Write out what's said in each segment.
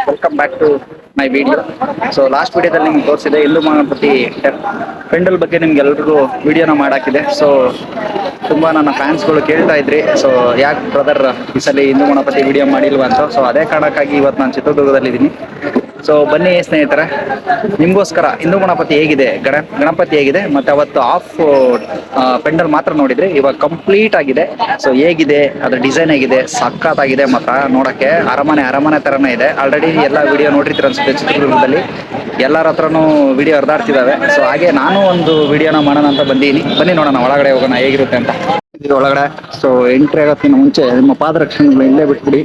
Welcome back to my video. So last ವಿಡಿಯೋದಲ್ಲಿ ನಿಮ್ಗೆ ತೋರಿಸಿದೆ ಹಿಂದೂ ಮಹಾಗಣಪತಿ ಪೆಂಡಲ್ ಬಗ್ಗೆ ನಿಮ್ಗೆ ಎಲ್ರಿಗೂ ವಿಡಿಯೋನ ಮಾಡಾಕಿದೆ. ಸೊ ತುಂಬ ನನ್ನ ಫ್ಯಾನ್ಸ್ಗಳು ಕೇಳ್ತಾ ಇದ್ರಿ, ಸೊ ಯಾಕೆ ಬ್ರದರ್ ಈ ಸಲ ಹಿಂದೂ ಗಣಪತಿ ವಿಡಿಯೋ ಮಾಡಿಲ್ವಾ ಅಂತ. ಸೊ ಅದೇ ಕಾರಣಕ್ಕಾಗಿ ಇವತ್ತು ನಾನು ಚಿತ್ರದುರ್ಗದಲ್ಲಿದ್ದೀನಿ. ಸೊ ಬನ್ನಿ ಸ್ನೇಹಿತರೆ, ನಿಮಗೋಸ್ಕರ ಹಿಂದೂ ಗಣಪತಿ ಹೇಗಿದೆ, ಗಣಪತಿ ಹೇಗಿದೆ, ಮತ್ತು ಅವತ್ತು ಆಫ್ ಪೆಂಡಲ್ ಮಾತ್ರ ನೋಡಿದ್ರಿ, ಇವಾಗ ಕಂಪ್ಲೀಟ್ ಆಗಿದೆ. ಸೊ ಹೇಗಿದೆ, ಅದ್ರ ಡಿಸೈನ್ ಹೇಗಿದೆ, ಸಖತ್ತಾಗಿದೆ. ಮತ್ತು ನೋಡೋಕ್ಕೆ ಅರಮನೆ ಥರನೇ ಇದೆ. ಆಲ್ರೆಡಿ ಎಲ್ಲ ವಿಡಿಯೋ ನೋಡಿರ್ತೀರ ಅನ್ಸುತ್ತೆ, ಚಿತ್ರದುರ್ಗದಲ್ಲಿ ಎಲ್ಲರ ಹತ್ರನೂ ವಿಡಿಯೋ ಹರಿದಾಡ್ತಿದ್ದಾವೆ. ಸೊ ಹಾಗೆ ನಾನು ಒಂದು ವಿಡಿಯೋನ ಮಾಡೋಣ ಅಂತ ಬಂದೀನಿ. ಬನ್ನಿ ನೋಡೋಣ ಒಳಗಡೆ ಹೋಗೋಣ ಹೇಗಿರುತ್ತೆ ಅಂತ. ಇದು ಒಳಗಡೆ. ಸೊ ಎಂಟ್ರಿ ಆಗೋಕ್ಕಿಂತ ಮುಂಚೆ ನಿಮ್ಮ ಪಾದರಕ್ಷೆಗಳು ಇಲ್ಲೇ ಬಿಟ್ಬಿಡಿ.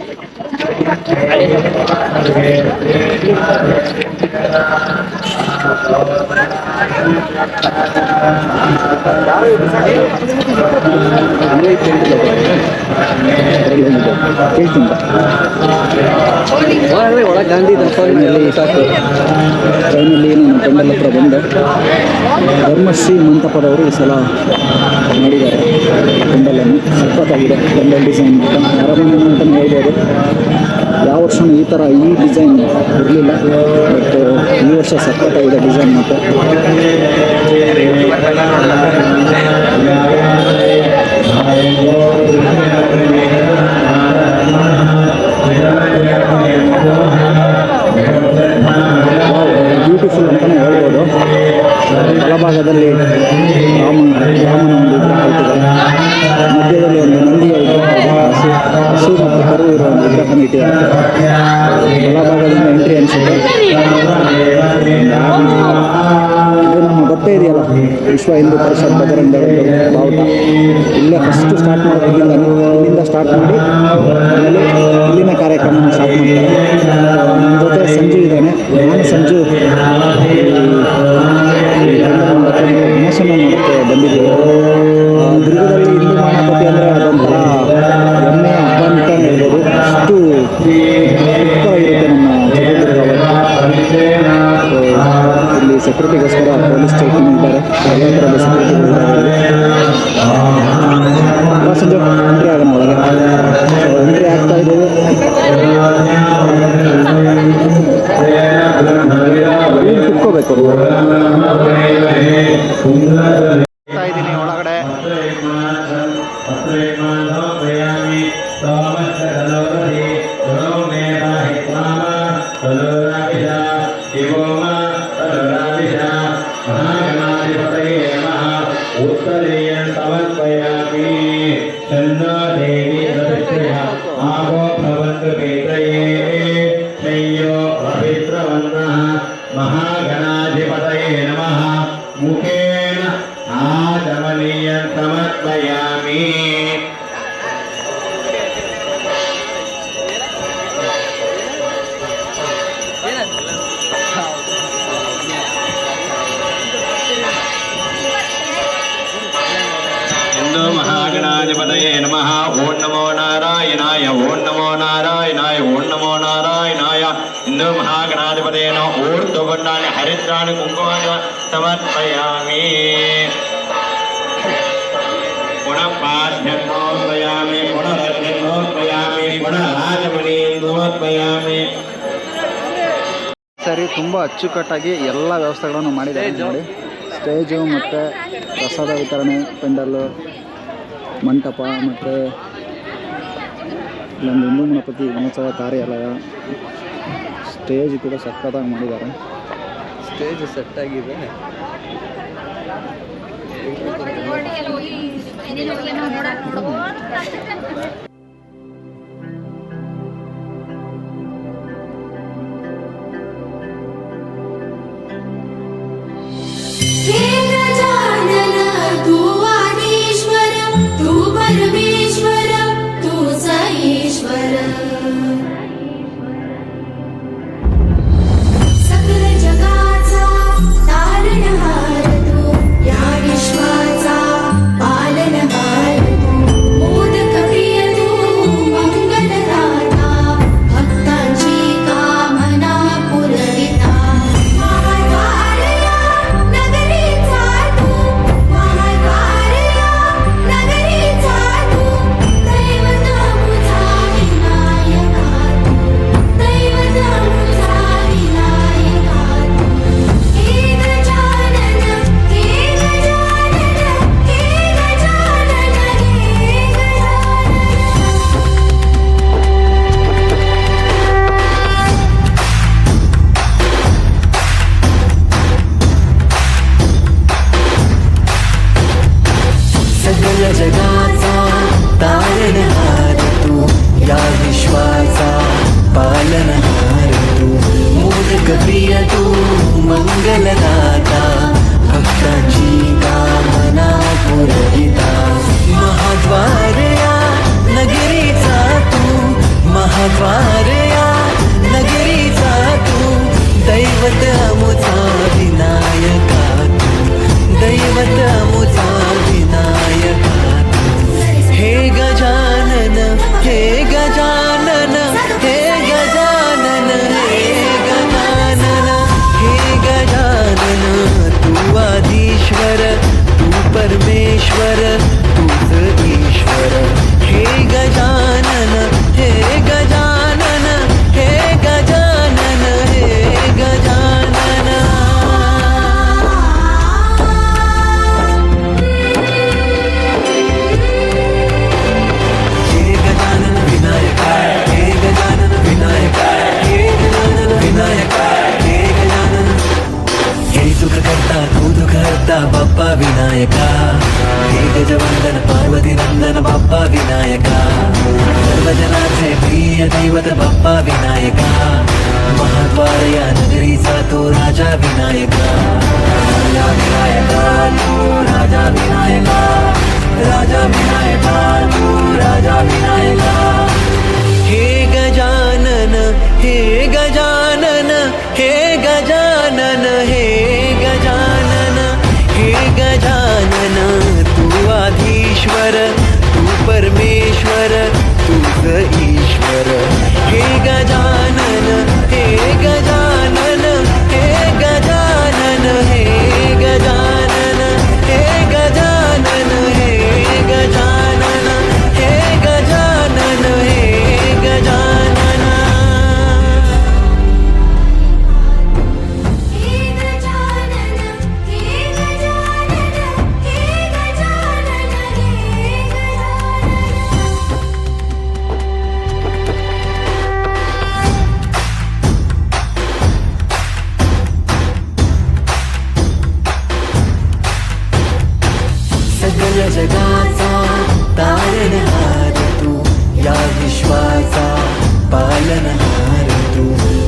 ಒಳಗೆ ಗಾಂಧಿ ಟ್ರೈನಲ್ಲಿ ನಾನು ಪೆಂಡಲ್ ಹತ್ರ ಬಂದೆ. ಧರ್ಮಶ್ರೀ ಮಂಟಪದವರು ಈ ಸಲ ಮಾಡಿದ್ದಾರೆ ಪೆಂಡಲನ್ನು. ಸಖತ್ತಾಗಿದೆ ಪೆಂಡಲ್ ಡಿಸೈನ್. ಅರಮನೆ ಅಂತಲೇ ಹೇಳ್ಬೋದು. ಯಾವ ವರ್ಷವೂ ಈ ಥರ ಈ ಡಿಸೈನ್ ಇರಲಿಲ್ಲ, ಬಟ್ ಈ ವರ್ಷ ಸಖತ್ತಾಗಿದೆ ಡಿಸೈನ್. ಮತ್ತು ಬ್ಯೂಟಿಫುಲ್ ಅಂತಲೇ ಹೇಳ್ಬೋದು. ಬಲಭಾಗದಲ್ಲಿ ರಾಮನ ಒಂದು ವಿಗ್ರಹ ಇಟ್ಟಿದ್ದಾರೆ, ಮಧ್ಯದಲ್ಲಿ ಒಂದು ನಂದಿಯ ವಿಗ್ರಹ, ಹಸು ಮತ್ತು ಕರು ಇರೋ ಒಂದು ವಿಗ್ರಹನ ಇಟ್ಟಿದ್ದಾರೆ. ಬಲಭಾಗದಿಂದ ಎಂಟ್ರಿ ಅನಿಸುತ್ತೆ. ಇದು ನಮ್ಮ ಗೊತ್ತೇ ಇದೆಯಲ್ಲ, ವಿಶ್ವ ಹಿಂದೂ ಪರಿಷತ್ ಬಜರಂಗ ದಳದ ಬಾವುಟ. ಇಲ್ಲೇ ಫಸ್ಟ್ ಸ್ಟಾರ್ಟ್ ಮಾಡೋದು, ಇಲ್ಲಿಂದ ಸ್ಟಾರ್ಟ್ ಮಾಡಿ ಆಮೇಲೆ ಇಲ್ಲಿನ ಕಾರ್ಯಕ್ರಮನ ಸ್ಟಾರ್ಟ್ ಮಾಡ್ತಾರೆ. ನನ್ನ ಜೊತೆ ಸಂಜು ಇದ್ದಾನೆ. ನಾನು ಸಂಜು ಗಣೇಶನ ನೋಡೋಕ್ಕೆ ಬಂದಿದ್ದೀವಿ. ದುರ್ಗದಲ್ಲಿ ಹಿಂದೂ ಗಣಪತಿ ಅಂದರೆ ಅದೊಂಥರ ಹೆಮ್ಮೆಯ ಹಬ್ಬ ಅಂತ ಹೇಳ್ಬೋದು. ಅಷ್ಟು ಸೂಪರಾಗಿರುತ್ತೆ ನಮ್ಮ ಚಿತ್ರದುರ್ಗ. ಇಲ್ಲಿ ಸೆಕ್ಯೂರಿಟಿಗೋಸ್ಕರ ಪೊಲೀಸ್ ಚೌಕಿನೂ ಇದ್ದಾರೆ, ಎಲ್ಲ ಥರದ ಸೆಕ್ಯೂರಿಟಿಗಳಿದ್ದಾರೆ. ಸಂಜೆ ಎಂಟ್ರಿ ಆಗೋಣ ಒಳಗೆ. ಎಂಟ್ರಿ ಆಗ್ತಾ ಇದ್ದೀವಿ. ಕುತ್ಕೋಬೇಕು ಇದ್ದೀನಿ ಒಳಗಡೆ. महागणाधिपतये नमः। मुखेन आचमनीयं समर्पयामि। हिंदू महागणाधिपतये नमः। ओं नमो नारायणाय, ओं नमो नारायणाय, ओं नमो नारायणाय। हिंदू महागणाधिपतये नमः। ऊर्ध्ववर्णानि हरिद्राणि कुङ्कुमानि समर्पयामि। पुनः पाठ्यं समर्पयामि, पुनः रत्नं समर्पयामि, पुनः राजमणीं समर्पयामि। ಸರಿ, ತುಂಬ ಅಚ್ಚುಕಟ್ಟಾಗಿ ಎಲ್ಲ ವ್ಯವಸ್ಥೆಗಳನ್ನು ಮಾಡಿದ್ದಾರೆ ನೋಡಿ. ಸ್ಟೇಜು ಮತ್ತು ಪ್ರಸಾದ ವಿತರಣೆ, ಪೆಂಡಲ್ಲು, ಮಂಟಪ, ಮತ್ತು ಇಲ್ಲೊಂದು ಹಿಂದೂ ಗಣಪತಿ ಮಹೋತ್ಸವ ಕಾರ್ಯಾಲಯ. ಸ್ಟೇಜ್ ಕೂಡ ಸಖತ್ತಾಗಿ ಮಾಡಿದ್ದಾರೆ. ಸ್ಟೇಜ್ ಸೆಟ್ಟಾಗಿದೆ. हे गजानन हे गजानन हे गजानन हे गजानन तू आधीश्वर तू परमेश्वर तूच ईश्वर हे गजानन हे गजानन हे गजानन हे गजानन हे गजानन विनायक हे गजानन विनायक हे गजानन विनायक हे गजानन हे सुख करता तू दुःख हरता बाप्पा विनायका हे गजवंदन पार्वती नंदन बाप्पा विनायका सर्वजनाचे प्रिय दैवत बाप्पा विनायका महाद्वार या नगरीचा तो राजा विनायका राजा विनायका तू राजा विनायका राजा विनायका तू राजा विनायका हे गजानन हे गजानन हे गजानन हे गजानन हे गजानन तू आधीश्वर तू परमेश्वर तूच ईश्वर हे गजानन हे गजानन हे गजानन हे गजानन हे गजानन हे गजानन हे गजानन हे गजानन हे गजानन हे गजानन हे गजानन हे गजानन सकल जगाचा तारणहार तू या विश्वाचा पालनहार तू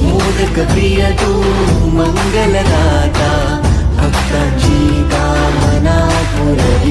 मोदक प्रिय तू मंगलदाता भक्तांची कामना पुरवी